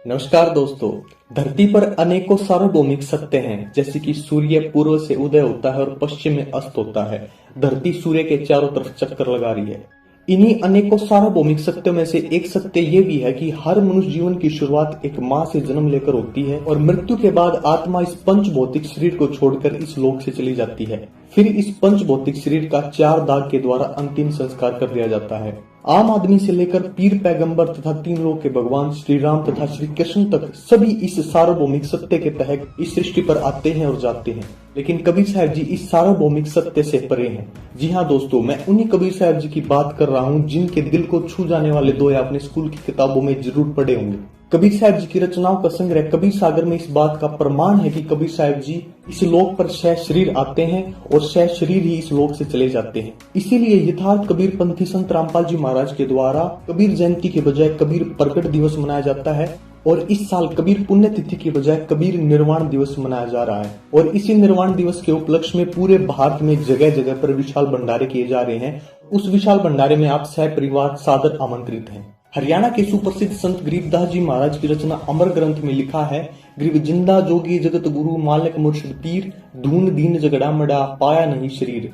नमस्कार दोस्तों। धरती पर अनेकों सार्वभौमिक सत्य हैं, जैसे कि सूर्य पूर्व से उदय होता है और पश्चिम में अस्त होता है। धरती सूर्य के चारों तरफ चक्कर लगा रही है। इन्हीं अनेकों सार्वभौमिक सत्यों में से एक सत्य ये भी है कि हर मनुष्य जीवन की शुरुआत एक माँ से जन्म लेकर होती है और मृत्यु के बाद आत्मा इस पंच भौतिक शरीर को छोड़कर इस लोक से चली जाती है। फिर इस पंच भौतिक शरीर का 4 दाग के द्वारा अंतिम संस्कार कर दिया जाता है। आम आदमी से लेकर पीर पैगंबर तथा 3 लोक के भगवान श्री राम तथा श्री कृष्ण तक सभी इस सार्वभौमिक सत्य के तहत इस सृष्टि पर आते हैं और जाते हैं। लेकिन कबीर साहब जी इस सार्वभौमिक सत्य से परे हैं। जी हाँ दोस्तों, मैं उन्हीं कबीर साहब जी की बात कर रहा हूँ जिनके दिल को छू जाने वाले दोहे आपने स्कूल की किताबों में जरूर पढ़े होंगे। कबीर साहब जी की रचनाओं का संग्रह कबीर सागर में इस बात का प्रमाण है कि कबीर साहब जी इस लोक पर शह शरीर आते हैं और शह शरीर ही इस लोक से चले जाते हैं। इसीलिए यथार्थ कबीर पंथी संत रामपाल जी महाराज के द्वारा कबीर जयंती के बजाय कबीर प्रकट दिवस मनाया जाता है और इस साल कबीर पुण्यतिथि के बजाय कबीर निर्वाण दिवस मनाया जा रहा है। और इसी निर्वाण दिवस के उपलक्ष्य में पूरे भारत में जगह जगह पर विशाल भंडारे किए जा रहे हैं। उस विशाल भंडारे में आप सह परिवार सादर आमंत्रित हैं। हरियाणा के सुप्रसिद्ध संत गरीबदास जी महाराज की रचना अमर ग्रंथ में लिखा है, गरीब जिंदा जोगी जगत गुरु मालिक मुर्शिद पीर, धून दीन झगड़ा मड़ा पाया नहीं शरीर।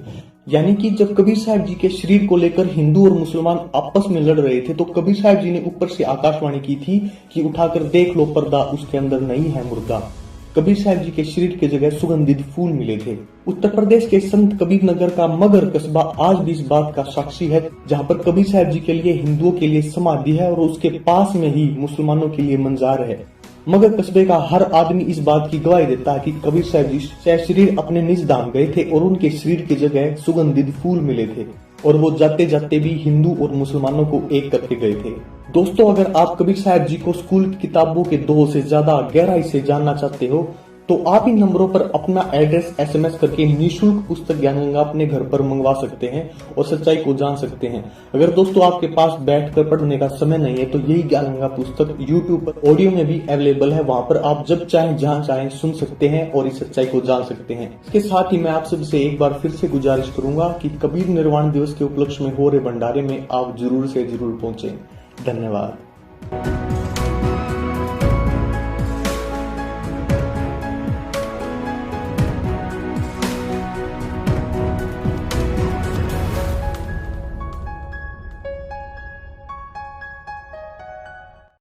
यानी कि जब कबीर साहब जी के शरीर को लेकर हिंदू और मुसलमान आपस में लड़ रहे थे तो कबीर साहब जी ने ऊपर से आकाशवाणी की थी कि उठाकर देख लो पर्दा, उसके अंदर नहीं है मुर्दा। कबीर साहब जी के शरीर के जगह सुगंधित फूल मिले थे। उत्तर प्रदेश के संत कबीर नगर का मगर कस्बा आज भी इस बात का साक्षी है, जहाँ पर कबीर साहब जी के लिए हिंदुओं के लिए समाधि है और उसके पास में ही मुसलमानों के लिए मंजार है। मगर कस्बे का हर आदमी इस बात की गवाही देता है कि कबीर साहब जी सह शरीर अपने निज धाम गए थे और उनके शरीर की जगह सुगंधित फूल मिले थे और वो जाते जाते भी हिंदू और मुसलमानों को एक करके गए थे। दोस्तों, अगर आप कबीर साहब जी को स्कूल की किताबों के दोहों से ज्यादा गहराई से जानना चाहते हो तो आप इन नंबरों पर अपना एड्रेस SMS करके निःशुल्क पुस्तक ज्ञान गंगा अपने घर पर मंगवा सकते हैं और सच्चाई को जान सकते हैं। अगर दोस्तों आपके पास बैठकर पढ़ने का समय नहीं है तो यही ज्ञान गंगा पुस्तक YouTube पर ऑडियो में भी अवेलेबल है। वहां पर आप जब चाहें जहां चाहें सुन सकते हैं और इस सच्चाई को जान सकते हैं। इसके साथ ही मैं आप सबसे एक बार फिर से गुजारिश करूंगा कि कबीर निर्वाण दिवस के उपलक्ष्य में हो रहे भंडारे में आप जरूर से जरूर पहुंचे। धन्यवाद।